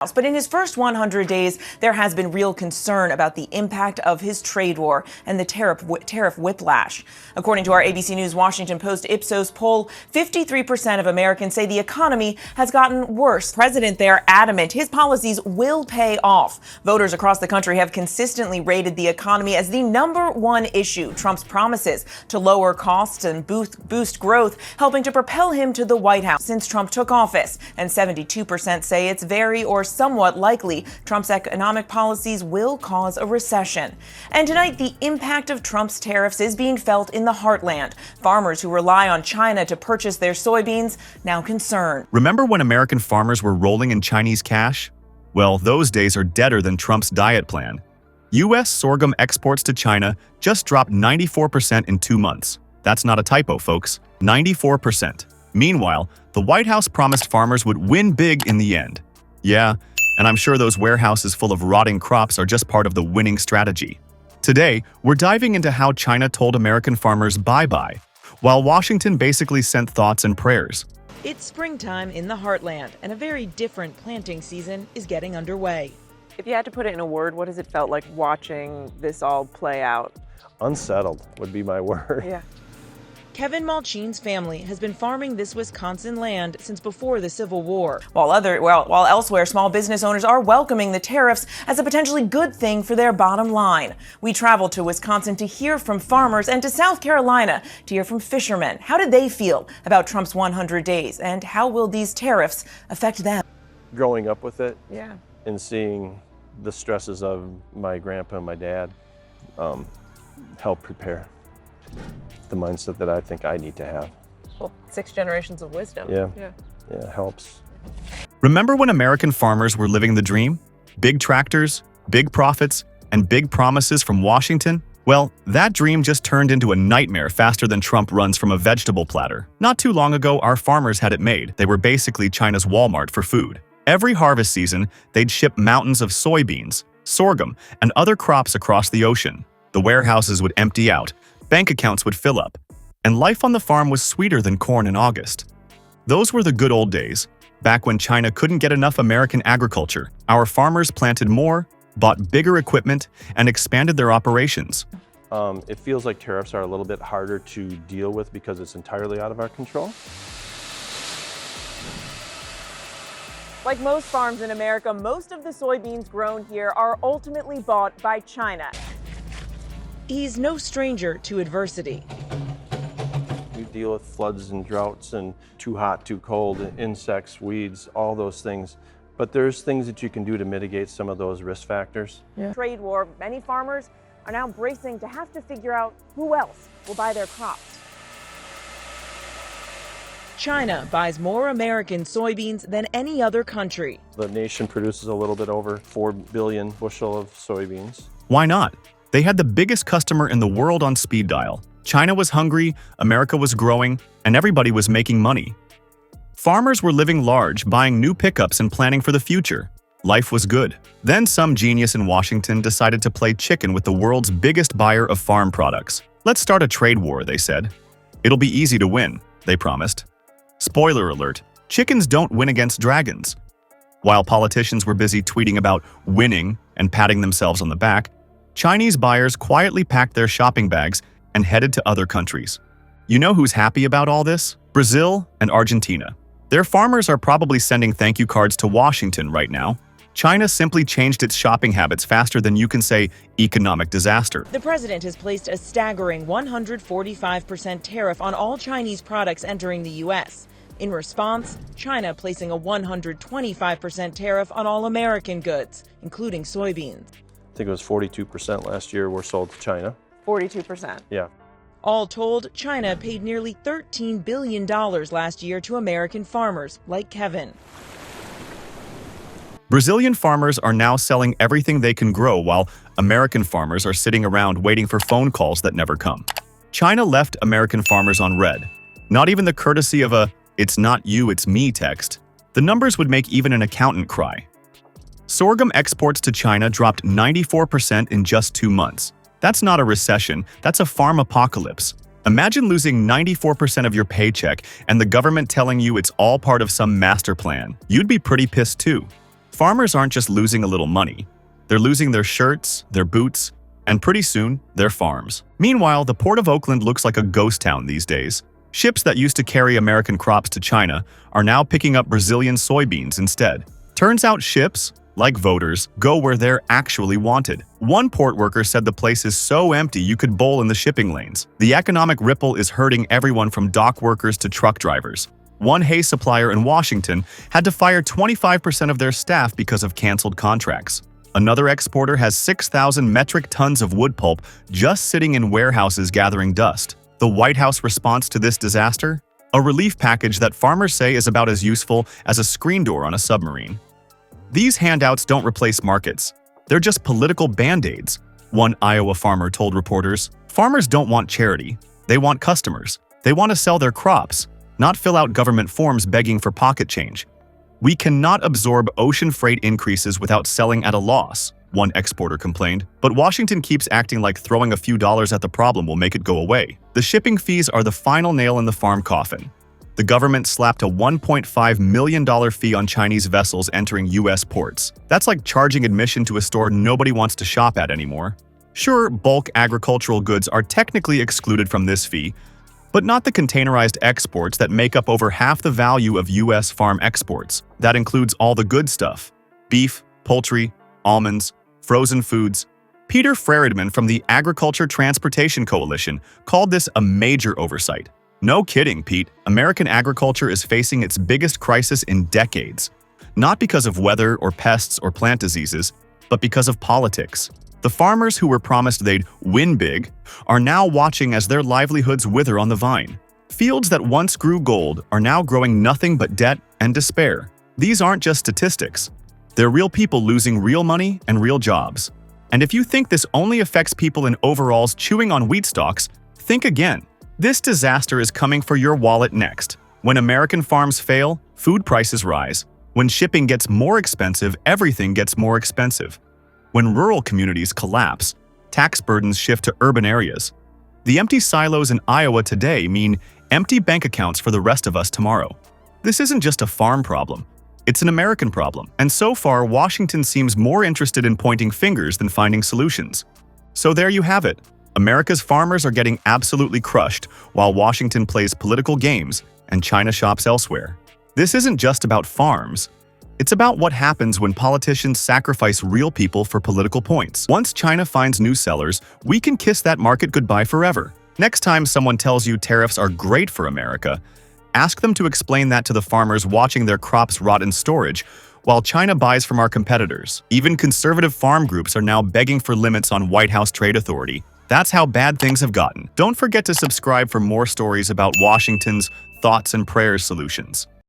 But in his first 100 days, there has been real concern about the impact of his trade war and the tariff whiplash. According to our ABC News Washington Post Ipsos poll, 53% of Americans say the economy has gotten worse. The president there adamant his policies will pay off. Voters across the country have consistently rated the economy as the #1 issue. Trump's promises to lower costs and boost growth, helping to propel him to the White House since Trump took office. And 72% say it's very or somewhat likely Trump's economic policies will cause a recession. And tonight, the impact of Trump's tariffs is being felt in the heartland. Farmers who rely on China to purchase their soybeans now concerned. Remember when American farmers were rolling in Chinese cash? Well, those days are deader than Trump's diet plan. U.S. sorghum exports to China just dropped 94% in 2 months. That's not a typo, folks. 94%. Meanwhile, the White House promised farmers would win big in the end. Yeah, and I'm sure those warehouses full of rotting crops are just part of the winning strategy. Today, we're diving into how China told American farmers bye-bye, while Washington basically sent thoughts and prayers. It's springtime in the heartland, and a very different planting season is getting underway. If you had to put it in a word, what has it felt like watching this all play out? Unsettled would be my word. Yeah. Kevin Malchine's family has been farming this Wisconsin land since before the Civil War. While elsewhere, small business owners are welcoming the tariffs as a potentially good thing for their bottom line. We traveled to Wisconsin to hear from farmers and to South Carolina to hear from fishermen. How did they feel about Trump's 100 days, and how will these tariffs affect them? Growing up with it, Yeah. and seeing the stresses of my grandpa and my dad help prepare the mindset that I think I need to have. Well, 6 generations of wisdom. Yeah, it helps. Remember when American farmers were living the dream? Big tractors, big profits, and big promises from Washington? Well, that dream just turned into a nightmare faster than Trump runs from a vegetable platter. Not too long ago, our farmers had it made. They were basically China's Walmart for food. Every harvest season, they'd ship mountains of soybeans, sorghum, and other crops across the ocean. The warehouses would empty out, bank accounts would fill up, and life on the farm was sweeter than corn in August. Those were the good old days, back when China couldn't get enough American agriculture. Our farmers planted more, bought bigger equipment, and expanded their operations. It feels like tariffs are a little bit harder to deal with because it's entirely out of our control. Like most farms in America, most of the soybeans grown here are ultimately bought by China. He's no stranger to adversity. We deal with floods and droughts and too hot, too cold, insects, weeds, all those things. But there's things that you can do to mitigate some of those risk factors. Yeah. Trade war, many farmers are now bracing to have to figure out who else will buy their crops. China buys more American soybeans than any other country. The nation produces a little bit over 4 billion bushel of soybeans. Why not? They had the biggest customer in the world on speed dial. China was hungry, America was growing, and everybody was making money. Farmers were living large, buying new pickups and planning for the future. Life was good. Then some genius in Washington decided to play chicken with the world's biggest buyer of farm products. Let's start a trade war, they said. It'll be easy to win, they promised. Spoiler alert, chickens don't win against dragons. While politicians were busy tweeting about winning and patting themselves on the back, Chinese buyers quietly packed their shopping bags and headed to other countries. You know who's happy about all this? Brazil and Argentina. Their farmers are probably sending thank you cards to Washington right now. China simply changed its shopping habits faster than you can say economic disaster. The president has placed a staggering 145% tariff on all Chinese products entering the U.S. In response, China placing a 125% tariff on all American goods, including soybeans. I think it was 42% last year were sold to China. 42%. Yeah. All told, China paid nearly $13 billion last year to American farmers like Kevin. Brazilian farmers are now selling everything they can grow while American farmers are sitting around waiting for phone calls that never come. China left American farmers on red. Not even the courtesy of a "it's not you, it's me" text. The numbers would make even an accountant cry. Sorghum exports to China dropped 94% in just 2 months. That's not a recession, that's a farm apocalypse. Imagine losing 94% of your paycheck and the government telling you it's all part of some master plan. You'd be pretty pissed too. farmers aren't just losing a little money. They're losing their shirts, their boots, and pretty soon, their farms. Meanwhile, the Port of Oakland looks like a ghost town these days. Ships that used to carry American crops to China are now picking up Brazilian soybeans instead. Turns out ships, like voters, go where they're actually wanted. One port worker said the place is so empty you could bowl in the shipping lanes. The economic ripple is hurting everyone from dock workers to truck drivers. One hay supplier in Washington had to fire 25% of their staff because of canceled contracts. Another exporter has 6,000 metric tons of wood pulp just sitting in warehouses gathering dust. The White House response to this disaster? A relief package that farmers say is about as useful as a screen door on a submarine. These handouts don't replace markets. They're just political band-aids, one Iowa farmer told reporters. Farmers don't want charity. They want customers. They want to sell their crops, not fill out government forms begging for pocket change. We cannot absorb ocean freight increases without selling at a loss, one exporter complained. But Washington keeps acting like throwing a few dollars at the problem will make it go away. The shipping fees are the final nail in the farm coffin. The government slapped a $1.5 million fee on Chinese vessels entering U.S. ports. That's like charging admission to a store nobody wants to shop at anymore. Sure, bulk agricultural goods are technically excluded from this fee, but not the containerized exports that make up over half the value of U.S. farm exports. That includes all the good stuff: beef, poultry, almonds, frozen foods. Peter Freridman from the Agriculture Transportation Coalition called this a major oversight. No kidding, Pete. American agriculture is facing its biggest crisis in decades. Not because of weather or pests or plant diseases, but because of politics. The farmers who were promised they'd win big are now watching as their livelihoods wither on the vine. Fields that once grew gold are now growing nothing but debt and despair. These aren't just statistics. They're real people losing real money and real jobs. And if you think this only affects people in overalls chewing on wheat stalks, think again. This disaster is coming for your wallet next. When American farms fail, food prices rise. When shipping gets more expensive, everything gets more expensive. When rural communities collapse, tax burdens shift to urban areas. The empty silos in Iowa today mean empty bank accounts for the rest of us tomorrow. This isn't just a farm problem. It's an American problem. And so far, Washington seems more interested in pointing fingers than finding solutions. So there you have it. America's farmers are getting absolutely crushed while Washington plays political games and China shops elsewhere. This isn't just about farms. It's about what happens when politicians sacrifice real people for political points. Once China finds new sellers, we can kiss that market goodbye forever. Next time someone tells you tariffs are great for America, ask them to explain that to the farmers watching their crops rot in storage while China buys from our competitors. Even conservative farm groups are now begging for limits on White House trade authority. That's how bad things have gotten. Don't forget to subscribe for more stories about Washington's thoughts and prayers solutions.